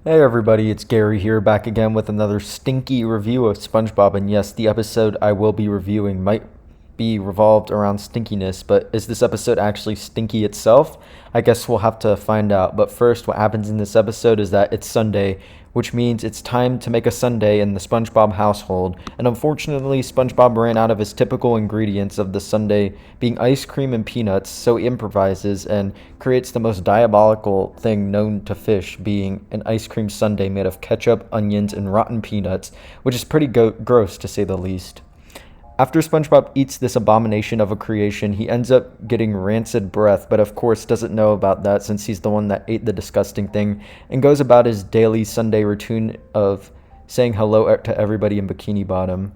Hey everybody, it's Gary here, back again with another stinky review of SpongeBob. And yes, the episode I will be reviewing might be revolved around stinkiness, but is this episode actually stinky itself? I guess we'll have to find out. But first, what happens in this episode is that it's Sunday, which means it's time to make a sundae in the SpongeBob household. And unfortunately, SpongeBob ran out of his typical ingredients of the sundae being ice cream and peanuts, so he improvises and creates the most diabolical thing known to fish, being an ice cream sundae made of ketchup, onions, and rotten peanuts, which is pretty gross to say the least. After SpongeBob eats this abomination of a creation, he ends up getting rancid breath, but of course doesn't know about that since he's the one that ate the disgusting thing, and goes about his daily Sunday routine of saying hello to everybody in Bikini Bottom.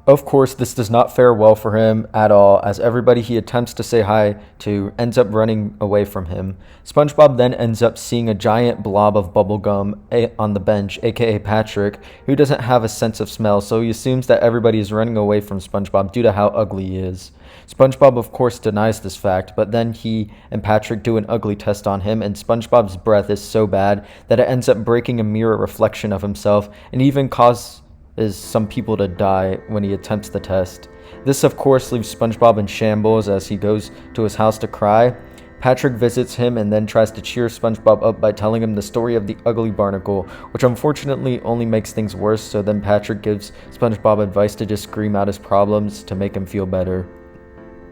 Of course, this does not fare well for him at all, as everybody he attempts to say hi to ends up running away from him. SpongeBob then ends up seeing a giant blob of bubblegum on the bench, aka Patrick, who doesn't have a sense of smell, so he assumes that everybody is running away from SpongeBob due to how ugly he is. SpongeBob, of course, denies this fact, but then he and Patrick do an ugly test on him, and SpongeBob's breath is so bad that it ends up breaking a mirror reflection of himself and even causes some people to die when he attempts the test. This, of course, leaves SpongeBob in shambles as he goes to his house to cry. Patrick visits him and then tries to cheer SpongeBob up by telling him the story of the ugly barnacle, which unfortunately only makes things worse, so then Patrick gives SpongeBob advice to just scream out his problems to make him feel better.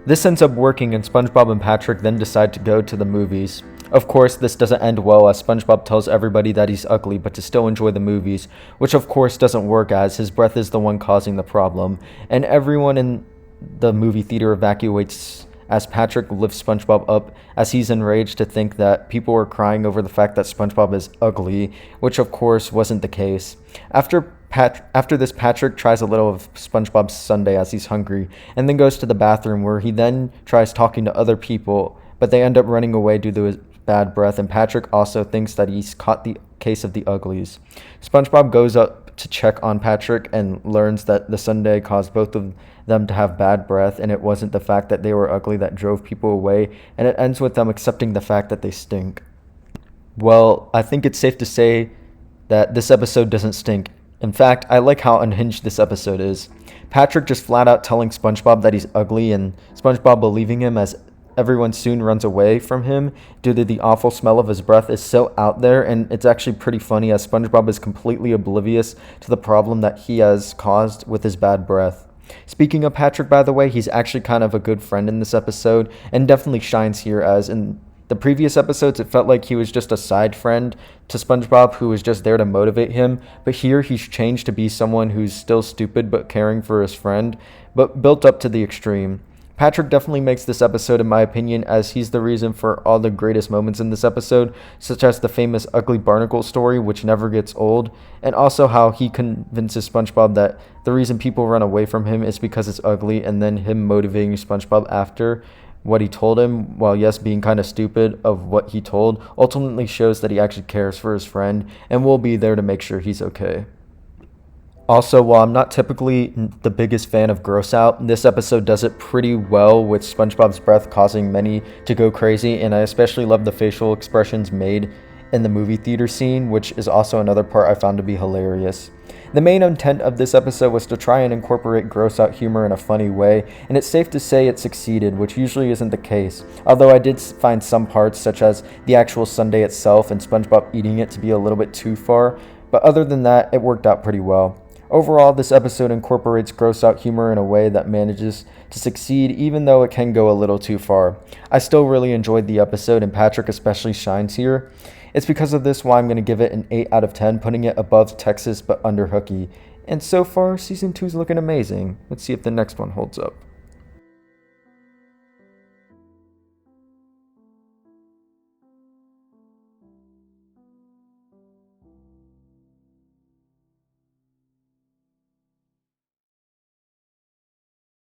This ends up working, and SpongeBob and Patrick then decide to go to the movies. Of course, this doesn't end well as SpongeBob tells everybody that he's ugly but to still enjoy the movies, which of course doesn't work as his breath is the one causing the problem, and everyone in the movie theater evacuates as Patrick lifts SpongeBob up as he's enraged to think that people are crying over the fact that SpongeBob is ugly, which of course wasn't the case. After this, Patrick tries a little of SpongeBob's sundae as he's hungry, and then goes to the bathroom where he then tries talking to other people, but they end up running away due to his bad breath, and Patrick also thinks that he's caught the case of the uglies. SpongeBob goes up to check on Patrick and learns that the sundae caused both of them to have bad breath, and it wasn't the fact that they were ugly that drove people away, and it ends with them accepting the fact that they stink. Well, I think it's safe to say that this episode doesn't stink. In fact, I like how unhinged this episode is. Patrick just flat out telling SpongeBob that he's ugly, and SpongeBob believing him as everyone soon runs away from him due to the awful smell of his breath is so out there, and it's actually pretty funny as SpongeBob is completely oblivious to the problem that he has caused with his bad breath. Speaking of Patrick, by the way, he's actually kind of a good friend in this episode and definitely shines here, as in the previous episodes it felt like he was just a side friend to SpongeBob who was just there to motivate him, but here he's changed to be someone who's still stupid but caring for his friend, but built up to the extreme. Patrick definitely makes this episode, in my opinion, as he's the reason for all the greatest moments in this episode, such as the famous ugly barnacle story, which never gets old, and also how he convinces SpongeBob that the reason people run away from him is because it's ugly, and then him motivating SpongeBob after what he told him, while yes, being kind of stupid of what he told, ultimately shows that he actually cares for his friend and will be there to make sure he's okay. Also, while I'm not typically the biggest fan of Gross Out, this episode does it pretty well with SpongeBob's breath causing many to go crazy, and I especially love the facial expressions made in the movie theater scene, which is also another part I found to be hilarious. The main intent of this episode was to try and incorporate gross out humor in a funny way, and it's safe to say it succeeded, which usually isn't the case, although I did find some parts, such as the actual sundae itself and SpongeBob eating it, to be a little bit too far, but other than that, it worked out pretty well. Overall, this episode incorporates gross out humor in a way that manages to succeed even though it can go a little too far. I still really enjoyed the episode, and Patrick especially shines here. It's because of this why I'm going to give it an 8 out of 10, putting it above Texas but under Hooky. And so far, Season 2 is looking amazing. Let's see if the next one holds up.